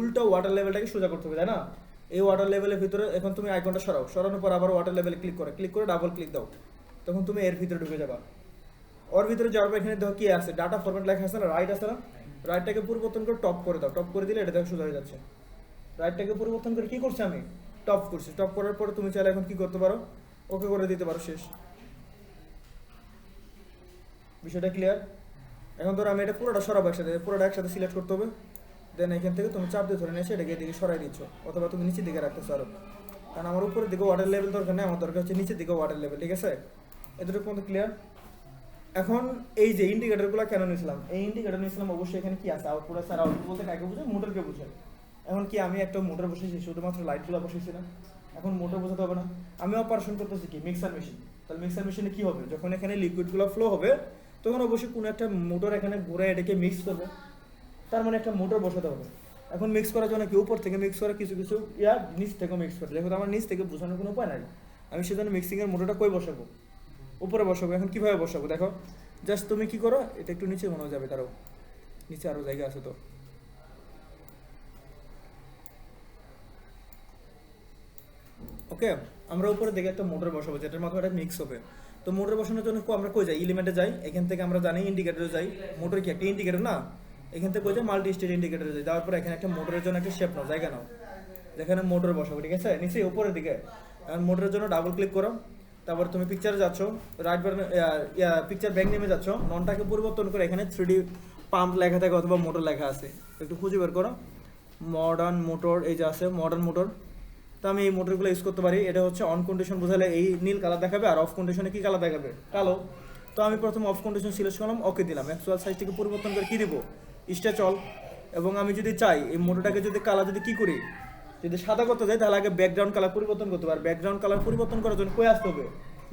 উল্টো ওয়াটার লেভেলটাকে সোজা করতে হবে, তাই না? এই ওয়াটার লেভেলের ভিতরে এখন তুমি আইকনটা সরাও, সরানোর পর আবার ওয়াটার লেভেলে ক্লিক করে ডাবল ক্লিক দাও, তখন তুমি এর ভিতরে ঢুকে যাবা। ওর ভিতরে যাওয়ার পর এখানে দেখো কি আছে, ডাটা ফরম্যাট লেখা আছে না, রাইট আছে না, রাইটটাকে পরিবর্তন করে টপ করে দাও, টপ করে দিলে এটা দেখো সোজা হয়ে যাচ্ছে। রাইটটাকে পরিবর্তন করে কি করছি আমি, টপ করছি। টপ করার পরে তুমি চাইলে এখন কি করতে পারো, ওকে করে দিতে পারো, শেষ। বিষয়টা ক্লিয়ার? এখন ধরো আমি এটা পুরোটা সরাবো একসাথে, পুরোটা একসাথে সিলেক্ট করতে হবে, দেন এখান থেকে তুমি চাপ দিয়ে ধরে নিয়ে এসে এটাকে এদিকে সরাই দিচ্ছ, অথবা তুমি নিচের দিকে রাখতেছো আরো, কারণ আমার উপরের দিকে ওয়াটার লেভেল দরকার নেই, আমার দরকার হচ্ছে নিচের দিকে ওয়াটার লেভেল, ঠিক আছে? এতটুকু পর্যন্ত ক্লিয়ার? এখন এই যে ইন্ডিকেটরগুলো কেন নিয়েছিলাম, এই ইন্ডিকেটর নিয়েছিলাম অবশ্যই এখানে কি আছে, আউটপুট আছে, আর আউটপুট বলতে কাকে বোঝায়, মোটরকে বোঝায়। এখন কি আমি একটা মোটর বসেছি, শুধুমাত্র লাইটগুলো বসেছি না, এখন মোটর বোঝাতে হবে না, আমি অপারেশন করতেছি কি মিক্সার মেশিন, তাহলে মিক্সার মেশিনে কি হবে, যখন এখানে লিকুইডগুলো ফ্লো হবে তখন অবশ্যই কোনো একটা মোটর এখানে ঘুরে এটাকে মিক্স করবে, তার মানে একটা মোটর বসাতে হবে। এখন মিক্স করার জন্য কি উপর থেকে মিক্স করে, কিছু কিছু নিচ থেকে মিক্স করে, যেহেতু আমার নিচ থেকে বোঝানোর কোনো উপায় নাই, আমি সেজন্য মিক্সিংয়ের মোটরটা কই বসাবো, উপরে বসাবো। এখন কিভাবে বসাবো দেখো, জাস্ট তুমি কি করো, এটা একটু নিচে মনে যাবে, তারও নিচে আরো জায়গা আছে তো, ওকে। আমরা উপরে দিকে একটা মোটর বসাবো যেটার মাধ্যমে এটা মিক্স হবে। তো মোটর বসানোর জন্য আমরা কই যাই, এলিমেন্টে যাই, এখান থেকে আমরা জানি ইন্ডিকেটরে যাই, মোটর কি একটা ইন্ডিকেটর না, এখান থেকে কই যাই মাল্টি স্টেজ ইন্ডিকেটরে যাই, যাওয়ার পর এখানে একটা মোটরের জন্য একটা শেপ নাও, জায়গা নাও, যেখানে মোটর বসাবো, ঠিক আছে, নিচে উপরের দিকে। এখন মোটরের জন্য ডাবল ক্লিক করো, তারপর তুমি পিকচারে যাচ্ছ, রাইট বাটন পিকচার ব্যাক নেমে যাচ্ছ, ননটাকে পরিবর্তন করে এখানে 3D পাম্প লেখা থাকে অথবা মোটর লেখা আছে, একটু খুঁজে বের করো, মডার্ন মোটর, এই যে আছে মডার্ন মোটর। তো আমি এই মোটরগুলো ইউজ করতে পারি, এটা হচ্ছে অন কন্ডিশন বোঝালে এই নীল কালার দেখাবে, আর অফ কন্ডিশনে কি কালার দেখাবে, কালো। তো আমি প্রথমে অফ কন্ডিশন সিলেক্ট করলাম, ওকে দিলাম, অ্যাকচুয়াল সাইজটাকে পরিবর্তন করে কি দিব, স্টেচ অল। এবং আমি যদি চাই এই মোটরটাকে যদি কালার যদি কি করি, যদি সাদা করতে যাই তাহলে আগে ব্যাকগ্রাউন্ড কালার পরিবর্তন করতে হবে, আর ব্যাকগ্রাউন্ড কালার পরিবর্তন করার জন্য কই আসতে হবে,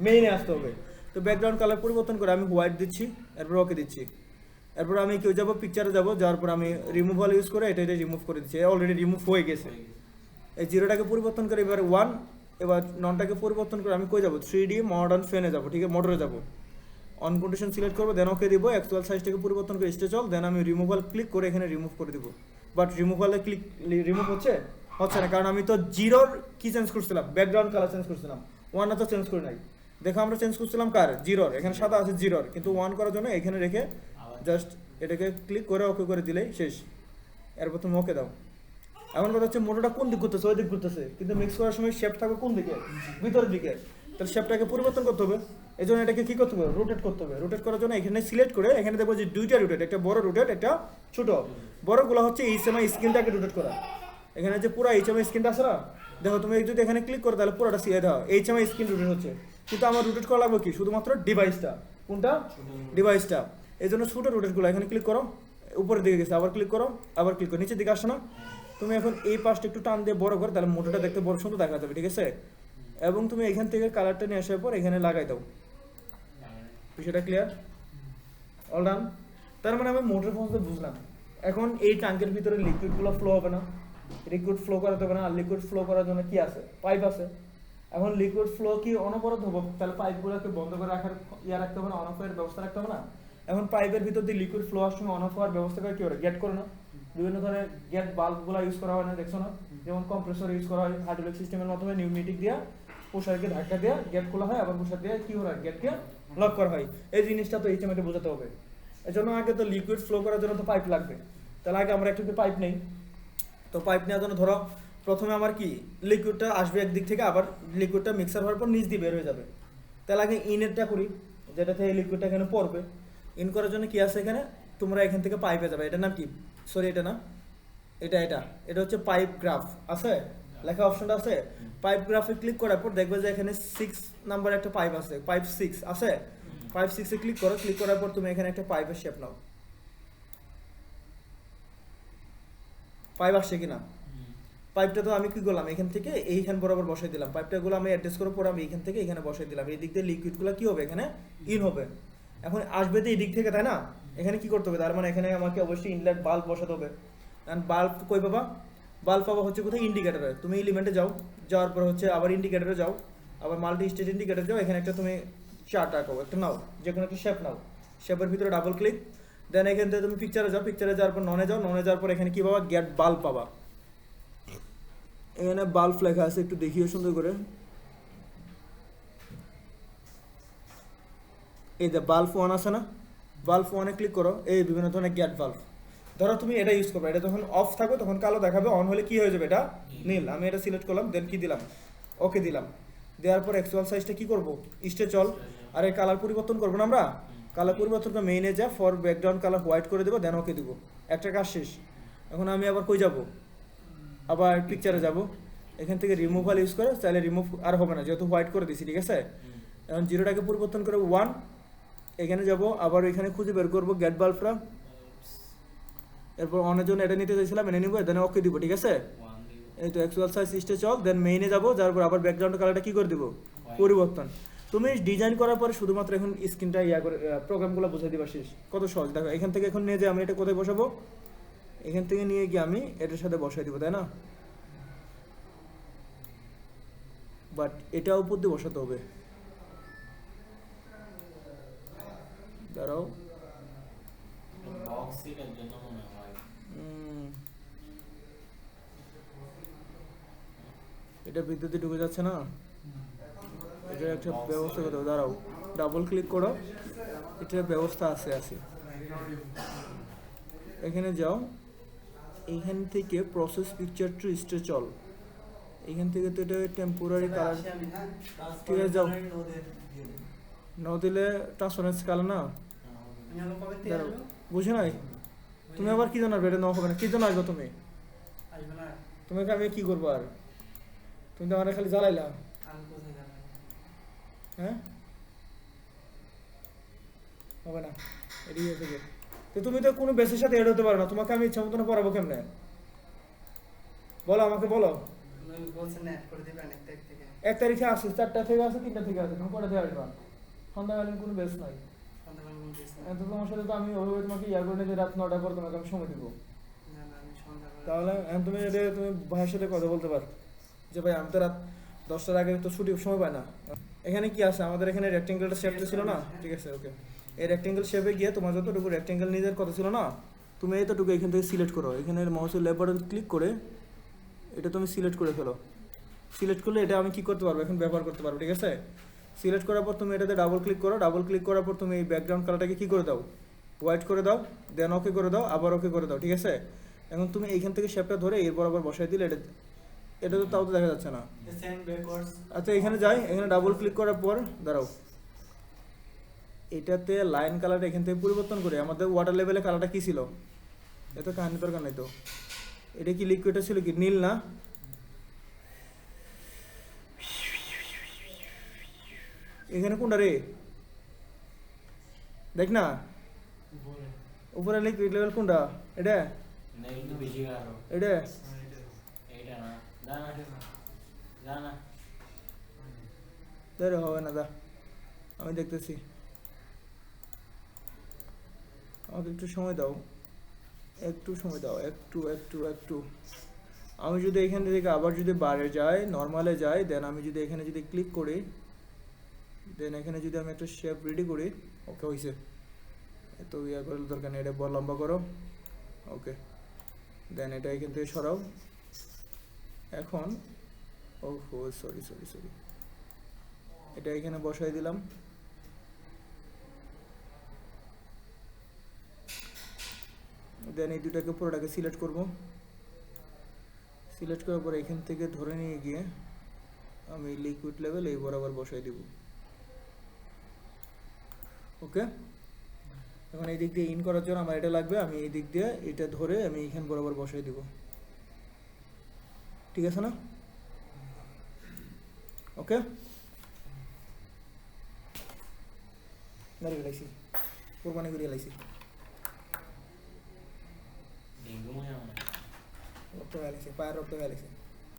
মেইনে আসতে হবে। তো ব্যাকগ্রাউন্ড কালার পরিবর্তন করে আমি হোয়াইট দিচ্ছি, এরপর ওকে দিচ্ছি, এরপর আমি কেউ যাবো পিকচারে যাবো, যাওয়ার পর আমি রিমুভাল ইউজ করে এটা রিমুভ করে দিচ্ছি, অলরেডি রিমুভ হয়ে গেছে। এই জিরোটাকে পরিবর্তন করে এবার 1, এবার ননটাকে পরিবর্তন করে আমি কই যাবো, 3D মডার্ন ফ্যানে যাবো, ঠিক আছে, মোটরে যাবো, অন কন্ডিশন সিলেক্ট করবো, দেন ওকে দিব, অ্যাকচুয়াল সাইজটাকে পরিবর্তন করে স্টেচ অল, দেন আমি রিমুভাল ক্লিক করে এখানে রিমুভ করে দিব। বাট রিমুভালে রিমুভ হচ্ছে না, কারণ আমি তো জিরোর কি চেঞ্জ করছিলাম, ব্যাকগ্রাউন্ড কালার চেঞ্জ করছিলাম, 1 তো চেঞ্জ করে নাই। দেখো আমরা চেঞ্জ করছিলাম কার, জিরোর, এখানে সাদা আছে জিরোর, কিন্তু 1 করার জন্য এখানে রেখে জাস্ট এটাকে ক্লিক করে ওকে করে দিলেই শেষ। এরপর তুমি ওকে দাও। এখন কথা হচ্ছে মোটরটা কোন দিক ঘুরতেছে, ওই দিক ঘুরতেছে, কিন্তু মিক্স করার সময় শেপ থাকবে কোন দিকে, ভিতরের দিকে, তাহলে শেপটাকে পরিবর্তন করতে হবে। এই জন্য এটাকে কি করতে হবে, রোটেট করতে হবে। রোটেট করার জন্য এখানে সিলেক্ট করে এখানে দেখবো যে দুইটা রোটেট, একটা বড় রোটেট, একটা ছোট। বড়গুলো হচ্ছে এইচএমআই স্ক্রিনটাকে রোটেট করা, এখানে যে পুরো এইচএমআই স্ক্রিনটা আছে না, দেখো তুমি যদি এখানে ক্লিক করো তাহলে পুরোটা সিয়ে দাও, এইচএমআই স্ক্রিন রোটেট হচ্ছে, কিন্তু আমার রোটেট করা লাগবে কি, শুধুমাত্র ডিভাইসটা, কোনটা, ডিভাইসটা। এই জন্য ছোটো রোটেটগুলো এখানে ক্লিক করো, উপরের দিকে গেছে, আবার ক্লিক করো, আবার ক্লিক করো, নিচের দিকে আসো না, তুমি এখন এই পাশটা একটু টান দিয়ে বড় করো, তাহলে মোটরটা দেখতে বড় সুন্দর দেখা যাবে, ঠিক আছে। এবং তুমি এখান থেকে কালারটা নিয়ে আসার পর এখানে লাগাই দাও, বিষয়টা ক্লিয়ার, অল ডান। তার মানে আমি মোটর পর্যন্ত বুঝলাম। এখন এই ট্যাঙ্কের ভিতরে লিকুইডগুলো ফ্লো হবে না, লিকুইড ফ্লো করাতে হবে না, আর লিকুইড ফ্লো করার জন্য কি আছে, পাইপ আছে। এখন লিকুইড ফ্লো কি অনবরত হবো, তাহলে পাইপগুলোকে বন্ধ করে রাখার রাখতে হবে না, অন অফ এর ব্যবস্থা রাখতে হবে না। এখন পাইপের ভিতর দিয়ে লিকুইড ফ্লো আসার সময় অন অফ হওয়ার ব্যবস্থা করে কি করে, গেট করে না, বিভিন্ন ধরনের গেট বাল্বগুলো ইউজ করা হয় না, দেখছো না, যেমন কম্প্রেসর ইউজ করা হয় হাইড্রোলিক সিস্টেমের মাধ্যমে, নিউমেটিক দিয়ে পোশাককে ধাক্কা দিয়ে গেট খোলা হয়, আবার পোশাক দিয়ে কি হয়, গেটকে লক করা হয়। এই জিনিসটা তো এইচএমআই বোঝাতে হবে। এই জন্য আগে তো লিকুইড ফ্লো করার জন্য তো পাইপ লাগবে, তাহলে আগে আমরা একটু পাইপ নেই। তো পাইপ নেওয়ার জন্য ধরো প্রথমে আমার কি, লিকুইডটা আসবে একদিক থেকে, আবার লিকুইডটা মিক্সার হওয়ার পর নিচ দিয়ে বের হয়ে যাবে, তাহলে আগে ইনেরটা করি, যেটা থেকে লিকুইডটা এখানে পড়বে। ইন করার জন্য কি আছে এখানে, তোমরা এখান থেকে পাইপে যাবে, এটার নাম কি, সরি এটা না, এটা এটা হচ্ছে পাইপ গ্রাফ আছে, লেখা অপশনটা আছে, পাইপ গ্রাফে ক্লিক করার পর দেখবে যে এখানে 6 নাম্বার একটা পাইপ আছে, পাইপ 6 আছে, পাইপ 6-এ ক্লিক করো, ক্লিক করার পর তুমি এখানে একটা পাইপের শেপ নাও, পাইপ আসছে কিনা, পাইপটা তো আমি কি করলাম, এখান থেকে এইখান বরাবর বসাই দিলাম, পাইপটাগুলো আমি অ্যাডজাস্ট করার পর আমি এখান থেকে এখানে বসাই দিলাম, এই দিক দিয়ে লিকুইডগুলো কি হবে, এখানে ইন হবে। এখন আসবে তো এই দিক থেকে, তাই না, এখানে কি করতে হবে, তার মানে এখানে আমাকে অবশ্যই ইনলেট বাল্ব বসাতে হবে। কারণ বাল্ব কই পাবা, বাল্ব পাবা হচ্ছে কোথায়, ইন্ডিকেটারে, তুমি এলিমেন্টে যাও, যাওয়ার পর হচ্ছে আবার ইন্ডিকেটারে যাও, আবার মাল্টি স্টেজ ইন্ডিকেটারে যাও, এখানে একটা তুমি চার্ট আঁকো, একটা নাও, যে কোনো একটা শেপ নাও, শেপের ভিতরে ডাবল ক্লিক, দেন এখান থেকে তুমি পিকচারে যাও, পিকচারে যাওয়ার পর ননে যাও, ননে যাওয়ার পর এখানে কি পাবা, গেট বাল্ব পাবা, এখানে বাল্ব লেখা আছে, একটু দেখিও সুন্দর করে। এই যে বাল্ব ওয়ান আছে না, বাল্ব ওয়ানে ক্লিক করো, এই বিভিন্ন ধরনের গ্যাট বাল্ব। ধরো তুমি এটা ইউজ করবে, এটা যখন অফ থাকবে তখন কালো দেখাবে, অন হলে কি হয়ে যাবে, এটা নীল। আমি এটা সিলেক্ট করলাম, দেন কি দিলাম, ওকে দিলাম। দেওয়ার পর অ্যাকচুয়াল সাইজটা কি করবো, স্টে চল। আর এই কালার পরিবর্তন করবো না আমরা, কালার পরিবর্তন করে মেইনে যা ফর ব্যাকগ্রাউন্ড কালার হোয়াইট করে দেবো, দেন ওকে দেবো। একটা কাজ শেষ। এখন আমি আবার কই যাব, আবার পিকচারে যাব। এখান থেকে রিমুভাল ইউজ করে চাইলে রিমুভ আর হবে না, যেহেতু হোয়াইট করে দিছি, ঠিক আছে। এখন জিরোটাকে পরিবর্তন করে 1, এখানে যাব, আবার এখানে খুঁজে বের করবো গ্যাট বাল্বটা। এরপর অনের জন্য এটা নিতে চাইছিলাম, এনে নিবো, দেন ওকে দিব, ঠিক আছে। এই তো অ্যাকচুয়াল সাইজ স্টে চল, দেন মেইনে যাবো, যার পর আবার ব্যাকগ্রাউন্ড কালারটা কি করে দেবো, পরিবর্তন। তুমি ডিজাইন করার পরে শুধুমাত্র এখন স্ক্রিনটা ইয়া করে প্রোগ্রামগুলো বুঝাই দিবা, শেষ। কত সহজ দেখো। এখান থেকে এখন নিয়ে যে আমি এটা কোথায় বসাবো, এখান থেকে নিয়ে গিয়ে আমি এটার সাথে বসাই দিব, তাই না। বাট এটা উপর দিয়ে বসাতে হবে, দাঁড়াও। এটা বিদ্যুতে ঢুকে যাচ্ছে না, এটার একটা ব্যবস্থা করতে হবে, দাঁড়াও। ডাবল ক্লিক করো, এটার ব্যবস্থা আছে আছে। এখানে যাও, এইখান থেকে প্রসেস পিকচার টু স্টে চল। এখান থেকে তো এটা টেম্পোরারি কালার, ঠিক আছে যাও। ন দিলে ট্রান্সপারেন্সি কালার না, দাঁড়াও, বুঝে নাই তুমি। আবার কি জন্য আসবে, এটা ন হবে না, কি জন্য আসবে তুমি, তোমাকে আমি কি করবো আর, তুমি তো আমার খালি জ্বালাইলা। হ্যাঁ হবে না, এটি থেকে তো তুমি তো কোনো বেসের সাথে এড হতে পারো না, তোমাকে আমি ইচ্ছা মতন পড়াবো কেমনে, বলো আমাকে বলো। 1 তারিখে আসে, 4টা থেকে আসে, 3টা থেকে আসে, তুমি কটা থেকে আসবা, সন্ধ্যাকালীন কোনো বেস নাই। তো তোমার সাথে তো আমি ওইভাবে তোমাকে ইয়া করে নিয়ে রাত 9টার পর তোমাকে আমি সময় দেবো। তাহলে তুমি এটা তুমি ভাইয়ের সাথে কথা বলতে পারো যে ভাই আমি তো রাত 10টার আগে তো ছুটি সময় পাই না। এখানে কি আছে, আমাদের এখানে রেক্টেঙ্গেলটা শেপটা ছিল না, ঠিক আছে ওকে। এই রেক্টেঙ্গেল শেপে গিয়ে তোমার যতটুকু রেক্টেঙ্গেল নিজের কথা ছিল না, তুমি এতটুকু এখান থেকে সিলেক্ট করো। এখানে মাউসের লেফট বাটন ক্লিক করে এটা তুমি সিলেক্ট করে ফেলো। সিলেক্ট করলে এটা আমি কি করতে পারবো, এখন ব্যবহার করতে পারবো, ঠিক আছে। সিলেক্ট করার পর তুমি এটাতে ডাবল ক্লিক করো, ডাবল ক্লিক করার পর তুমি এই ব্যাকগ্রাউন্ড কালারটাকে কী করে দাও, হোয়াইট করে দাও, দেন ওকে করে দাও, আবার ওকে করে দাও, ঠিক আছে। এখন তুমি এইখান থেকে শেপটা ধরে এরপর আবার বসাই দিলে এটা, এটা তো তাও তো দেখা যাচ্ছে না। আচ্ছা এখানে যাই, এখানে ডাবল ক্লিক করার পর দাঁড়াও, এটাতে লাইন কালারটা এখান থেকে পরিবর্তন করে আমাদের ওয়াটার লেভেলে কালারটা কী ছিল, এত কাহিনী দরকার নাই তো। এটা কি লিকুইডটা ছিল কি নীল না, এখানে কোনটা রে দেখ না, উপরে লিকুইড লেভেল কোনটা, এটা এটা ধরে হবে না, দা আমি দেখতেছি, আমাকে একটু সময় দাও, একটু সময় দাও, একটু একটু একটু। আমি যদি এখান থেকে আবার যদি বারে যাই, নর্মালে যাই, দেন আমি যদি এখানে যদি ক্লিক করি, দেন এখানে যদি আমি একটা শেপ রেডি করি, ওকে হয়েছে। এত ইয়া করার দরকার নেই, এটা বড় লম্বা করো, ওকে। দেন এটা এখান থেকে সরাও। এখন ওহো সরি সরি সরি, এটা এখানে বসাই দিলাম। দেন এই দুটাকে পুরোটাকে সিলেক্ট করব। সিলেক্ট করার পর এখান থেকে ধরে নিয়ে গিয়ে আমি লিকুইড লেভেল এই বরাবর বসাই দিব, ওকে। এখন এই দিক দিয়ে ইন করার জন্য আমার এটা লাগবে, আমি এই দিক দিয়ে এটা ধরে আমি এখান বরাবর বসাই দিব, ঠিক আছে না, ওকে। গাড়ি লাইছি, কোরবানি করে লাইছি, রক্ত গাইছে, পায়ের রক্ত গাইছে।